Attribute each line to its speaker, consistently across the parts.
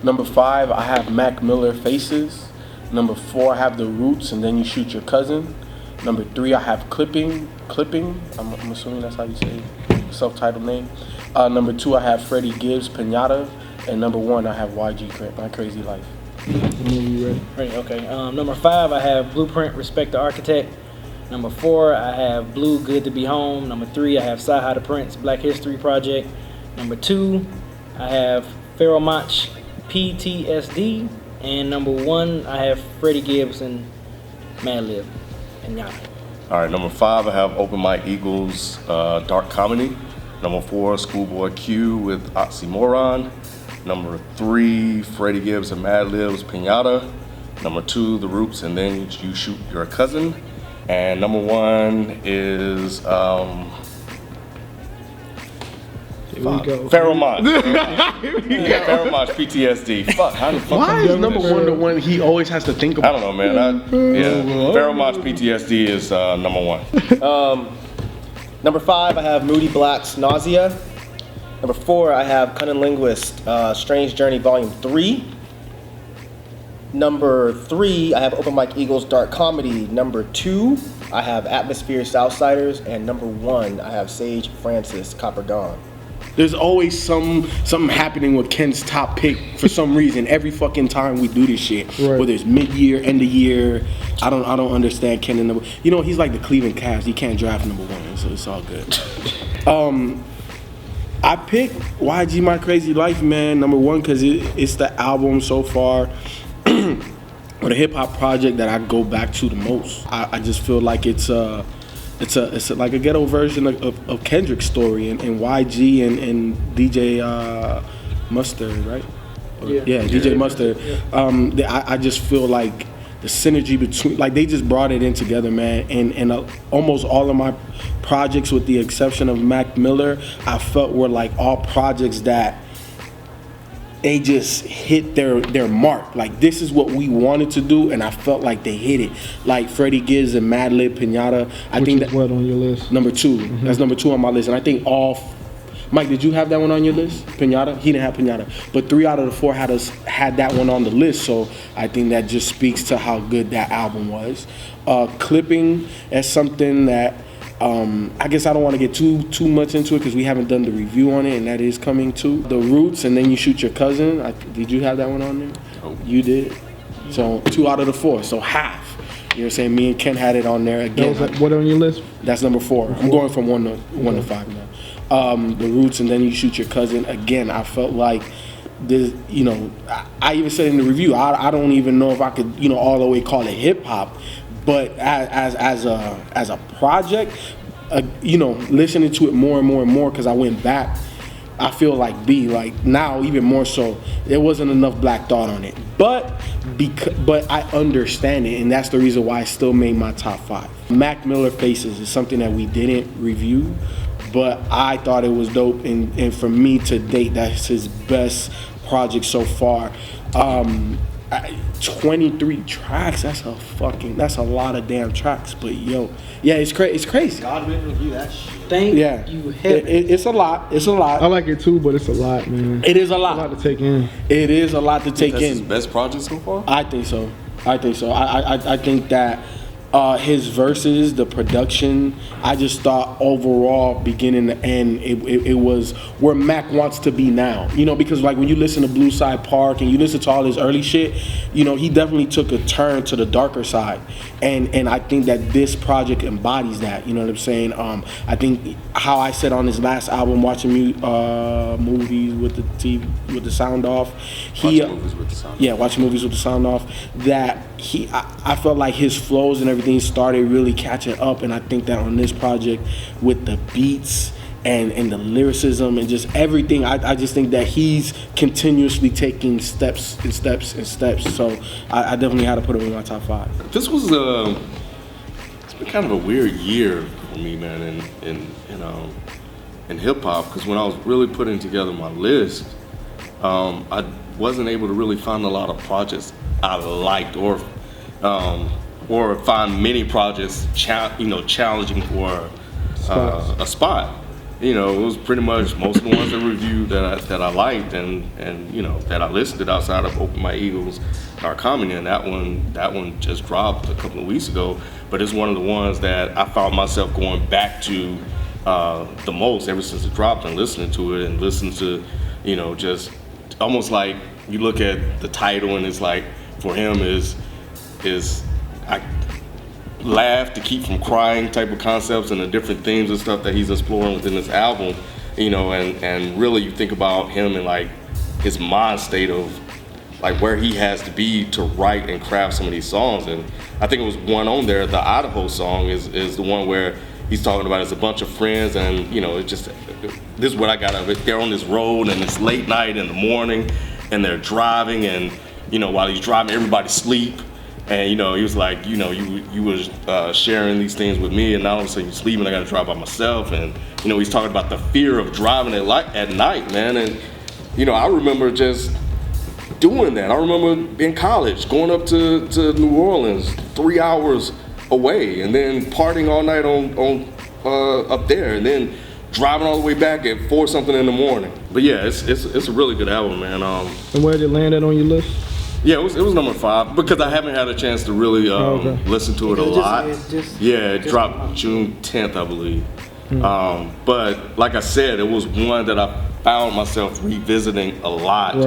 Speaker 1: Number 5, I have Mac Miller Faces. Number 4, I have The Roots, and Then You Shoot Your Cousin. Number 3, I have Clipping. I'm assuming that's how you say it, self-titled name. Number 2, I have Freddie Gibbs, Pinata. And number 1, I have YG, My Crazy Life.
Speaker 2: Ready, okay. Number 5, I have Blueprint, Respect the Architect. Number 4, I have Blue, Good to Be Home. Number 3, I have Sci-Hi the Prince, Black History Project. Number 2, I have Pharoah Monch, PTSD. And number 1, I have Freddie Gibbs and Madlib and Yana.
Speaker 3: All right, number 5, I have Open Mike Eagles, Dark Comedy. Number 4, Schoolboy Q with Oxymoron. Number 3, Freddie Gibbs and Madlib's Pinata. Number 2, The Roots, and Then You Shoot Your Cousin. And number 1 is Pharoah Monch. Pharoah Monch, PTSD. Fuck, how the fuck?
Speaker 1: Why is number 1 the one he always has to think about?
Speaker 3: I don't know, man. Pharoah Monch, PTSD is number 1.
Speaker 4: Number 5, I have Moody Black's Nausea. Number 4, I have Cunning Linguist, Strange Journey Volume 3. Number 3, I have Open Mike Eagles, Dark Comedy. Number 2, I have Atmosphere Southsiders. And number 1, I have Sage Francis, Copper Dawn.
Speaker 1: There's always something happening with Ken's top pick for some reason. Every fucking time we do this shit, whether it's mid-year, end of year, I don't understand Ken and number. You know, he's like the Cleveland Cavs. He can't draft number 1, so it's all good. I picked YG My Crazy Life, man, number 1 because it's the album so far or the hip hop project that I go back to the most. I just feel like it's like a ghetto version of Kendrick's story, and YG and DJ Mustard, right? Yeah, DJ Mustard. Yeah. I just feel like the synergy between, like, they just brought it in together, man. And almost all of my projects, with the exception of Mac Miller, I felt were like all projects that they just hit their mark. Like, this is what we wanted to do, and I felt like they hit it. Like Freddie Gibbs and Madlib, Pinata. I think that's
Speaker 5: what on your list?
Speaker 1: Number 2. Mm-hmm. That's number 2 on my list, and I think Mike, did you have that one on your list? Pinata? He didn't have Pinata. But 3 out of the 4 had that one on the list, so I think that just speaks to how good that album was. Clipping is something that I guess I don't want to get too much into it because we haven't done the review on it, and that is coming too. The Roots, and Then You Shoot Your Cousin. Did you have that one on there?
Speaker 3: Oh.
Speaker 1: You did? So 2 out of the 4, so half. You know what I'm saying? Me and Ken had it on there again.
Speaker 5: What on your list?
Speaker 1: That's number 4. I'm going from 1 to 5 now. The Roots, and Then You Shoot Your Cousin. Again, I felt like this, you know, I even said in the review, I don't even know if I could, you know, all the way call it hip hop, but as a project, you know, listening to it more and more and more, because I went back, I feel like like now even more so, there wasn't enough Black Thought on it, but I understand it, and that's the reason why I still made my top 5. Mac Miller Faces is something that we didn't review, but I thought it was dope, and for me to date, that's his best project so far. 23 tracks, that's a lot of damn tracks, but yo, yeah, it's crazy.
Speaker 4: God didn't review that shit.
Speaker 2: Thank you,
Speaker 1: it's a lot.
Speaker 5: I like it too, but it's a lot, man.
Speaker 1: It is a lot.
Speaker 5: It's a lot to take in.
Speaker 1: It is a lot to take in.
Speaker 3: That's his best project so far?
Speaker 1: I think so. I think that his verses, the production, I just thought overall, beginning to end, it was where Mac wants to be now. You know, because like when you listen to Blue Side Park and you listen to all his early shit, you know, he definitely took a turn to the darker side. And I think that this project embodies that. You know what I'm saying? I think how I said on his last album, watching movies with the sound off. Watching movies with the sound off. That I felt like his flows and everything started really catching up, and I think that on this project with the beats and the lyricism and just everything, I just think that he's continuously taking steps. So I definitely had to put him in my top 5.
Speaker 3: This was it's been kind of a weird year for me, man, in hip hop, because when I was really putting together my list, I wasn't able to really find a lot of projects I liked, or find many projects challenging for a spot. you know, it was pretty much most of the ones that reviewed that I liked and you know that I listed outside of Open My Eagles, Dark Comedy, and that one just dropped a couple of weeks ago. But it's one of the ones that I found myself going back to the most ever since it dropped, and listening to it and listening to, you know, just almost like you look at the title and it's like for him is I laugh to keep from crying type of concepts and the different themes and stuff that he's exploring within this album, you know, and really you think about him and like his mind state of like where he has to be to write and craft some of these songs. And I think it was one on there, the Idaho song is the one where he's talking about it's a bunch of friends and, you know, it's just, this is what I got out of it. They're on this road and it's late night in the morning and they're driving and, you know, while he's driving, everybody's asleep. And, you know, he was like, you know, you was sharing these things with me, and now all of a sudden you're sleeping, I got to drive by myself. And, you know, he's talking about the fear of driving at night, man. And, you know, I remember just doing that. I remember in college, going up to New Orleans, 3 hours away, and then partying all night on up there, and then driving all the way back at 4 something in the morning. But yeah, it's a really good album, man.
Speaker 5: And where did it land at on your list?
Speaker 3: Yeah, it was number 5 because I haven't had a chance to really listen to it a lot. It dropped June 10th, I believe. But like I said, it was one that I found myself revisiting a lot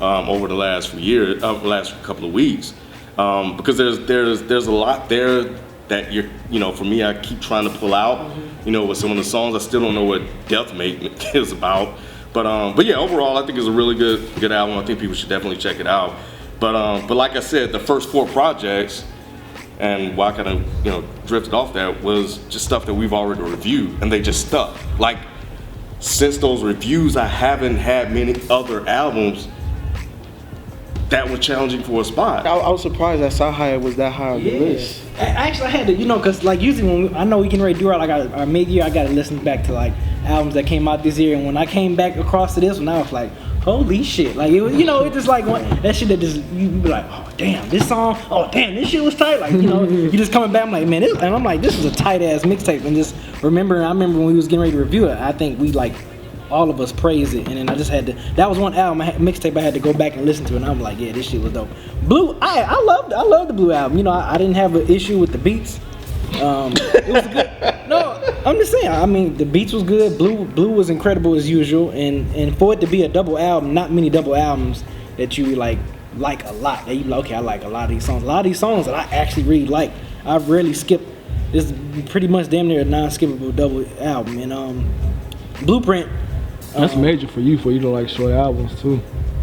Speaker 3: over the last few years, last couple of weeks, because there's a lot there that you know, for me, I keep trying to pull out. You know, with some of the songs, I still don't know what Deathmate is about. But yeah, overall, I think it's a really good album. I think people should definitely check it out. But like I said, the first 4 projects, and why I kind of, you know, drifted off that was just stuff that we've already reviewed, and they just stuck. Like, since those reviews, I haven't had many other albums that were challenging for a spot.
Speaker 1: I was surprised that Sahaya was that high on the list.
Speaker 2: Actually, I had to, you know, because like usually when I know we can ready to do our mid-year, I got to listen back to like albums that came out this year, and when I came back across to this one, I was like, holy shit. Like, it was, you know, it's just like that shit that just, you be like, oh damn, this song, oh damn, this shit was tight. Like, you know, you just coming back, I'm like, man, and I'm like, this is a tight ass mixtape. And just I remember when we was getting ready to review it, I think we like, all of us praised it. And then I just had to, that was one album, mixtape I had to go back and listen to, and I'm like, yeah, this shit was dope. Blue, I loved the Blue album. You know, I didn't have an issue with the beats. It was good. No, I'm just saying. I mean, the beats was good. Blue was incredible as usual, and for it to be a double album, not many double albums that you like a lot. That you like, okay, I like a lot of these songs. A lot of these songs that I actually really like. I rarely skip. This is pretty much damn near a non-skippable double album. And Blueprint.
Speaker 5: That's major for you to like short albums too.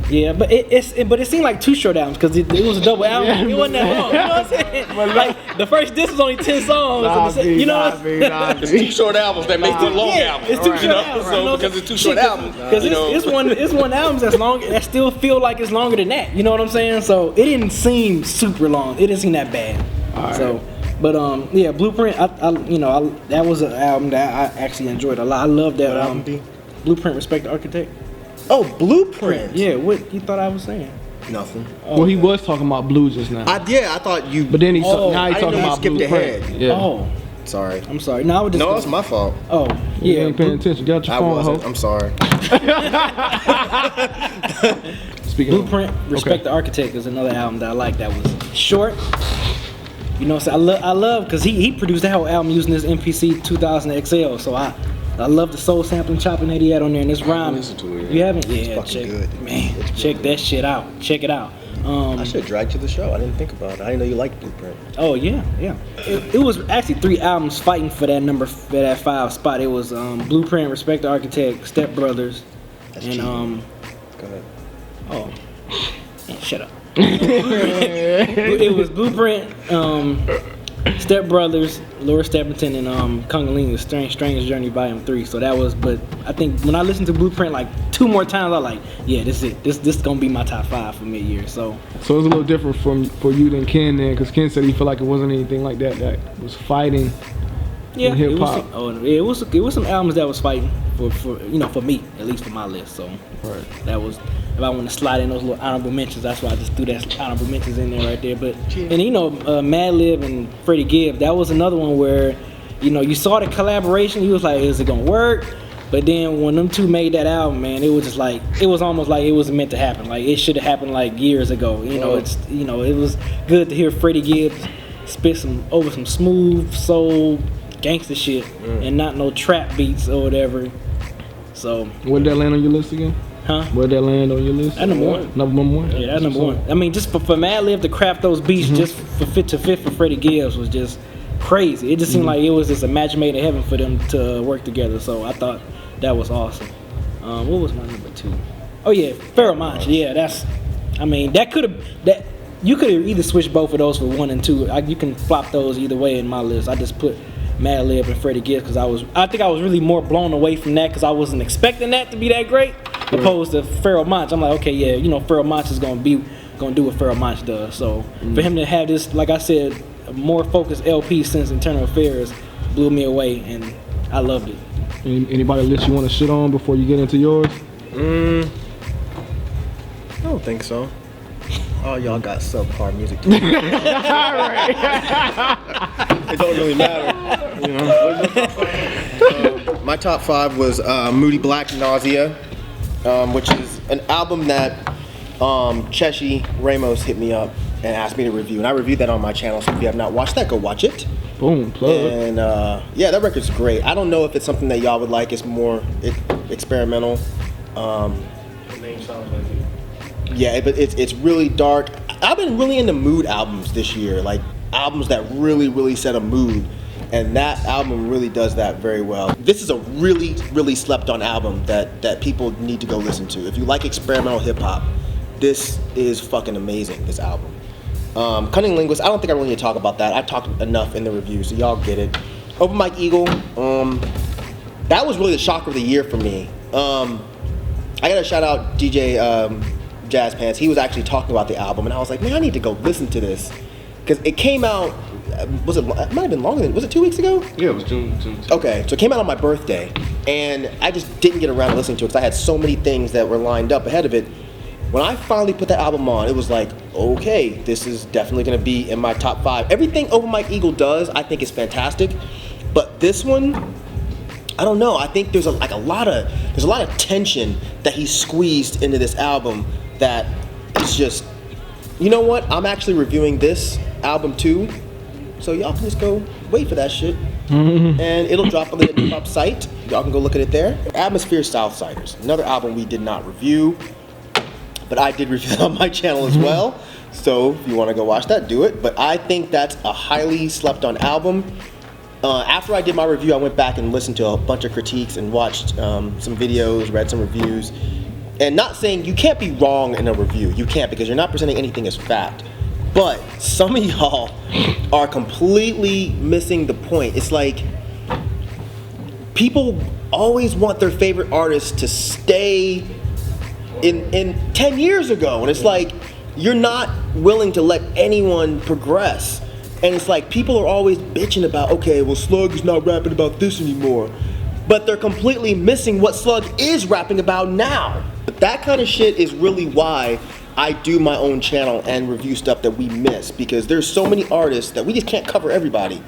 Speaker 2: Yeah, but it seemed like 2 short albums because it was a double album. It wasn't that long. You know what I'm saying? Like the first disc was only 10 songs. You know what I'm saying?
Speaker 3: It's 2 short albums that make the long album.
Speaker 2: It's 2 short albums.
Speaker 3: So because it's 2 short albums,
Speaker 2: because it's one album that's long. That still feel like it's longer than that. You know what I'm saying? So it didn't seem super long. It didn't seem that bad.
Speaker 5: Right.
Speaker 2: So, but yeah, Blueprint. That was an album that I actually enjoyed a lot. I love that. Blueprint, Respect the Architect.
Speaker 4: Oh, Blueprint.
Speaker 2: Yeah, what you thought I was saying?
Speaker 4: Nothing.
Speaker 5: Well, he was talking about Blue just now.
Speaker 4: I thought you.
Speaker 5: But then
Speaker 4: now
Speaker 5: he's talking about
Speaker 4: skipped
Speaker 5: Blueprint.
Speaker 4: ahead.
Speaker 5: Yeah.
Speaker 2: Oh,
Speaker 4: sorry.
Speaker 2: I'm sorry. No, I would just.
Speaker 4: No, it's my fault.
Speaker 2: Oh,
Speaker 5: You
Speaker 2: yeah.
Speaker 5: ain't paying attention. Get out your
Speaker 4: I
Speaker 5: phone,
Speaker 4: wasn't.
Speaker 5: ho.
Speaker 4: I'm sorry.
Speaker 5: Speaking
Speaker 2: Blueprint, Respect the Architect is another album that I like. That was short. You know, so I love because he produced the whole album using this MPC 2000 XL. So I love the soul sampling chopping that he had on there, and this rhyme.
Speaker 3: Listen to it.
Speaker 2: You haven't? Yeah,
Speaker 4: fucking good.
Speaker 2: Man, check that shit out. Check it out.
Speaker 4: I should have dragged you to the show. I didn't think about it. I didn't know you liked Blueprint.
Speaker 2: Oh yeah. It was actually 3 albums fighting for that 5 spot. It was Blueprint, Respect the Architect, Step Brothers,
Speaker 4: That's
Speaker 2: and
Speaker 4: cheating. Go ahead.
Speaker 2: oh, man, shut up. It was Blueprint, Step Brothers, Laura Stapleton, and Congolese Strange Journey Volume 3. So that was, but I think when I listened to Blueprint like 2 more times, I like, yeah, this is it. This is gonna be my top 5 for mid-year. So
Speaker 5: it's a little different for you than Ken then, because Ken said he felt like it wasn't anything like that was fighting.
Speaker 2: yeah,
Speaker 5: hip hop.
Speaker 2: it was some albums that was fighting for me, at least for my list. So
Speaker 5: Right.
Speaker 2: that was, if I want to slide in those little honorable mentions, that's why I just threw that honorable mentions in there right there. But and Madlib and Freddie Gibbs, that was another one where you saw the collaboration. You was like, is it gonna work? But then when them two made that album, man, it was just like, it was almost like it was meant to happen. Like it should have happened like years ago. You know, it's, you know, it was good to hear Freddie Gibbs spit over some smooth soul gangster shit and not no trap beats or whatever. So
Speaker 5: where'd that land on your list again?
Speaker 2: Huh?
Speaker 5: Where'd that land on your list?
Speaker 2: That's number one.
Speaker 5: Number one?
Speaker 2: Yeah, that's number one. I mean, just for Madlib to craft those beats just for fit for Freddie Gibbs was just crazy. It just seemed like it was just a match made in heaven for them to work together. So I thought that was awesome. What was my number 2? Oh yeah, Pharoah Monch. Yeah, that's. I mean, you could have either switched both of those for 1 and 2. You can flop those either way in my list. I just put Madlib and Freddie Gibbs because I think I was really more blown away from that because I wasn't expecting that to be that great, opposed to Pharoah Monch. I'm like, okay, yeah, you know, Pharoah Monch is gonna do what Pharoah Monch does. So for him to have this, like I said, a more focused LP since Internal Affairs blew me away, and I loved it.
Speaker 5: Anybody list you want to shit on before you get into yours?
Speaker 4: I don't think so. Oh, y'all got subpar music. It don't really matter. You know? My top 5 was Moody Black, Nausea, which is an album that Cheshi Ramos hit me up and asked me to review. And I reviewed that on my channel, so if you have not watched that, go watch it.
Speaker 5: Boom, plug.
Speaker 4: And yeah, that record's great. I don't know if it's something that y'all would like. It's more experimental.
Speaker 1: The name sounds like it.
Speaker 4: Yeah, but it's really dark. I've been really into mood albums this year, like albums that really set a mood, and that album really does that very well. This is a really slept on album that people need to go listen to. If you like experimental hip hop, this is fucking amazing, this album. Cunning Linguist, I don't think I really need to talk about that. I talked enough in the review, so y'all get it. Open Mike Eagle, that was really the shocker of the year for me. I gotta shout out DJ Jazz Pants. He was actually talking about the album, and I was like, man, I need to go listen to this. Because it came out, it might have been longer than, was it 2 weeks ago?
Speaker 3: Yeah, it was June 10th.
Speaker 4: Okay, so it came out on my birthday, and I just didn't get around to listening to it because I had so many things that were lined up ahead of it. When I finally put that album on, it was like, okay, this is definitely gonna be in my top 5. Everything Open Mike Eagle does, I think is fantastic, but this one, I don't know. I think there's a lot of tension that he squeezed into this album that is just, you know what? I'm actually reviewing this album too, so y'all can just go wait for that shit, and it'll drop on the hip hop site. Y'all can go look at it there. Atmosphere Southsiders, another album we did not review, but I did review it on my channel as well. So if you want to go watch that, do it. But I think that's a highly slept on album. After I did my review, I went back and listened to a bunch of critiques and watched some videos, read some reviews. And not saying you can't be wrong in a review. You can't, because you're not presenting anything as fact. But some of y'all are completely missing the point. It's like people always want their favorite artists to stay in 10 years ago. And it's like you're not willing to let anyone progress. And it's like people are always bitching about, okay, well, Slug is not rapping about this anymore. But they're completely missing what Slug is rapping about now. But that kind of shit is really why I do my own channel and review stuff that we miss, because there's so many artists that we just can't cover everybody.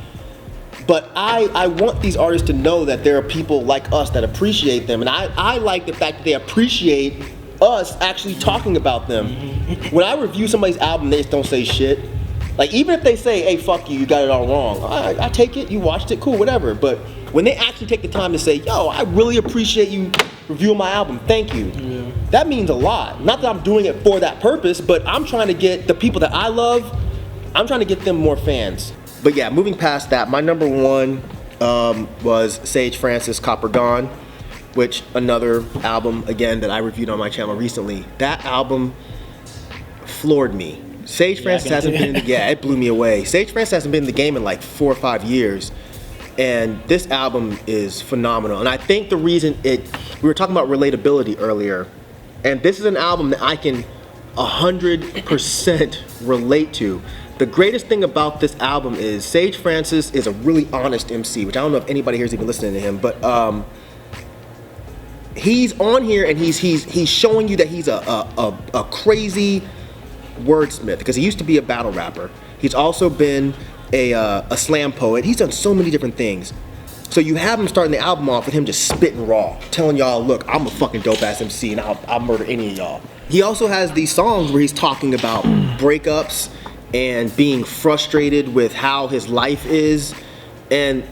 Speaker 4: But I want these artists to know that there are people like us that appreciate them. And I like the fact that they appreciate us actually talking about them. When I review somebody's album, they just don't say shit. Like, even if they say, hey, fuck you, you got it all wrong, I take it, you watched it, cool, whatever. But when they actually take the time to say, yo, I really appreciate you reviewing my album, thank you. Yeah. That means a lot. Not that I'm doing it for that purpose, but I'm trying to get the people that I love, I'm trying to get them more fans. But yeah, moving past that, my number 1 was Sage Francis, Copper Gone, which another album, again, that I reviewed on my channel recently. That album floored me. Sage Francis hasn't been in the, it blew me away. Sage Francis hasn't been in the game in like 4 or 5 years. And this album is phenomenal. And I think the reason we were talking about relatability earlier, and this is an album that I can 100% relate to. The greatest thing about this album is Sage Francis is a really honest MC, which I don't know if anybody here is even listening to him, but he's on here and he's showing you that he's a crazy wordsmith, because he used to be a battle rapper. He's also been a slam poet. He's done so many different things. So you have him starting the album off with him just spitting raw, telling y'all, look, I'm a fucking dope ass MC and I'll murder any of y'all. He also has these songs where he's talking about breakups and being frustrated with how his life is. And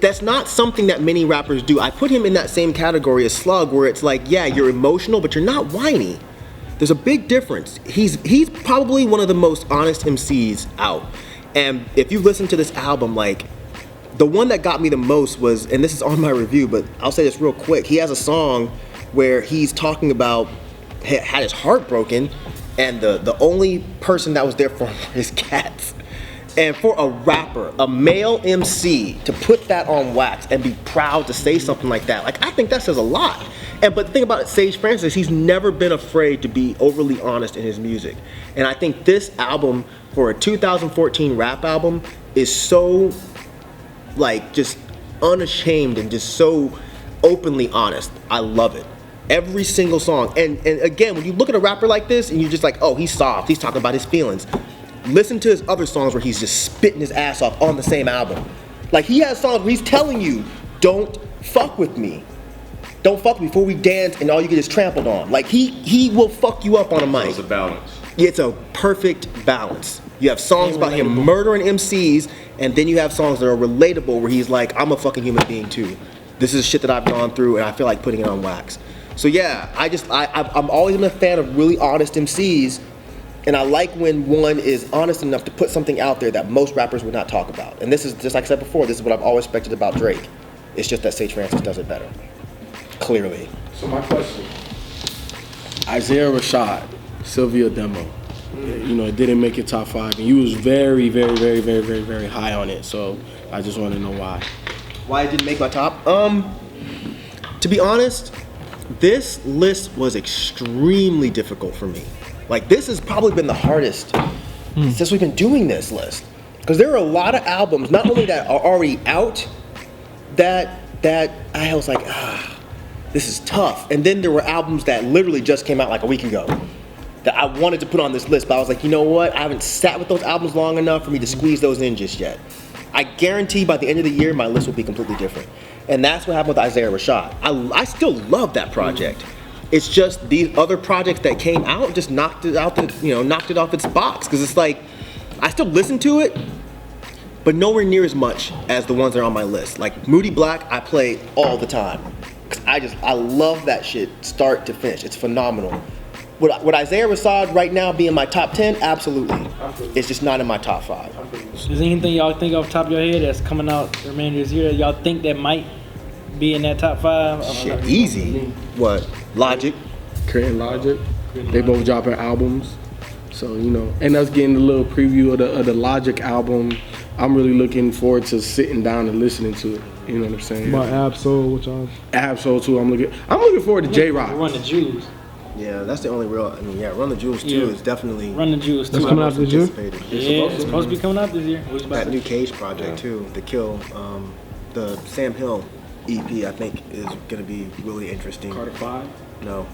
Speaker 4: that's not something that many rappers do. I put him in that same category as Slug, where it's like, yeah, you're emotional, but you're not whiny. There's a big difference. He's probably one of the most honest MCs out. And if you listen to this album, like, the one that got me the most was, and this is on my review, but I'll say this real quick. He has a song where he's talking about had his heart broken, and the only person that was there for him were his cats. And for a rapper, a male MC, to put that on wax and be proud to say something like that, like, I think that says a lot. But the thing about it, Sage Francis, he's never been afraid to be overly honest in his music. And I think this album, for a 2014 rap album, is so, like, just unashamed and just so openly honest. I love it. Every single song. And again, when you look at a rapper like this and you're just like, oh, he's soft, he's talking about his feelings. Listen to his other songs where he's just spitting his ass off on the same album. Like, he has songs where he's telling you, don't fuck with me. Don't fuck before we dance and all you get is trampled on. Like, he will fuck you up on a mic.
Speaker 3: It's a balance.
Speaker 4: It's a perfect balance. You have songs about him murdering MCs, and then you have songs that are relatable where he's like, I'm a fucking human being too. This is shit that I've gone through and I feel like putting it on wax. So yeah, I'm always been a fan of really honest MCs, and I like when one is honest enough to put something out there that most rappers would not talk about. And this is, just like I said before, this is what I've always expected about Drake. It's just that Sage Francis does it better. Clearly.
Speaker 1: So my question, Isaiah Rashad, Sylvia Demo, you know, it didn't make it top 5, and you was very, very, very, very, very, very high on it. So I just want to know why.
Speaker 4: Why it didn't make my top? To be honest, this list was extremely difficult for me. Like, this has probably been the hardest since we've been doing this list. Because there are a lot of albums, not only that are already out, that I was like, this is tough. And then there were albums that literally just came out like a week ago that I wanted to put on this list, but I was like, you know what? I haven't sat with those albums long enough for me to squeeze those in just yet. I guarantee by the end of the year, my list will be completely different. And that's what happened with Isaiah Rashad. I still love that project. It's just these other projects that came out just knocked it off its box. Because it's like, I still listen to it, but nowhere near as much as the ones that are on my list. Like Moody Black, I play all the time. I love that shit start to finish. It's phenomenal. Would Isaiah Rashad right now be in my top 10? Absolutely. It's just not in my top 5.
Speaker 2: Is there anything y'all think off the top of your head that's coming out the remainder of this year that y'all think that might be in that top 5?
Speaker 4: Shit, easy. What? Logic.
Speaker 1: Crit and Logic. They both dropping albums. So, you know, and us getting a little preview of the Logic album. I'm really looking forward to sitting down and listening to it. You know what I'm saying?
Speaker 5: About Ab-Soul, which I
Speaker 1: Ab-Soul too. I'm looking forward to J-Rock.
Speaker 2: Run the Jewels.
Speaker 4: Yeah, that's the only real. I mean, yeah, Run the Jewels too is definitely.
Speaker 2: Run the Jewels too.
Speaker 5: That's coming out this year?
Speaker 2: Yeah, it's supposed to be coming out this year.
Speaker 4: That new Cage project too, The Kill, the Sam Hill EP, I think is gonna be really interesting.
Speaker 1: Carter 5?
Speaker 4: No.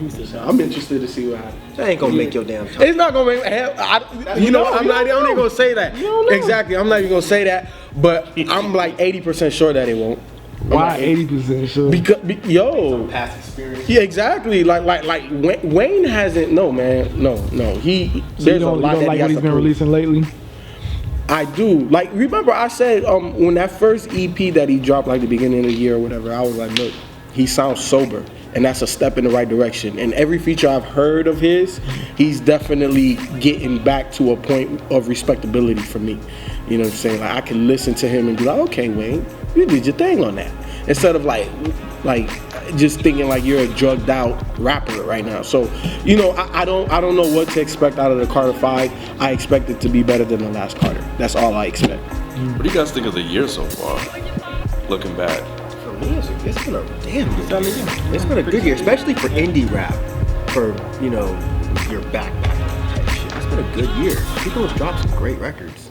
Speaker 1: I'm interested to see what happens.
Speaker 4: That ain't gonna make your damn top.
Speaker 1: It's not gonna make. I'm not even gonna say that. Exactly. I'm not even gonna say that. But I'm like 80% sure that it won't.
Speaker 5: why 80% sure?
Speaker 1: Because
Speaker 3: Past experience.
Speaker 1: Yeah, exactly. Like Wayne hasn't. No, man. No. He.
Speaker 5: So
Speaker 1: There's
Speaker 5: you don't
Speaker 1: a lot that
Speaker 5: like
Speaker 1: he
Speaker 5: what
Speaker 1: has
Speaker 5: he's
Speaker 1: to
Speaker 5: been
Speaker 1: prove.
Speaker 5: releasing lately?
Speaker 1: I do. Like, remember I said when that first EP that he dropped like the beginning of the year or whatever, I was like, look, he sounds sober, and that's a step in the right direction. And every feature I've heard of his, he's definitely getting back to a point of respectability for me. You know what I'm saying? Like, I can listen to him and be like, okay, Wayne, you did your thing on that. Instead of like just thinking like you're a drugged out rapper right now. So, you know, I don't know what to expect out of the Carter 5. I expect it to be better than the last Carter. That's all I expect.
Speaker 3: What do you guys think of the year so far? Looking back.
Speaker 4: For me, it's been a damn good year. It's been a good year, especially for indie rap. For, you know, your backpack type shit. It's been a good year. People have dropped some great records.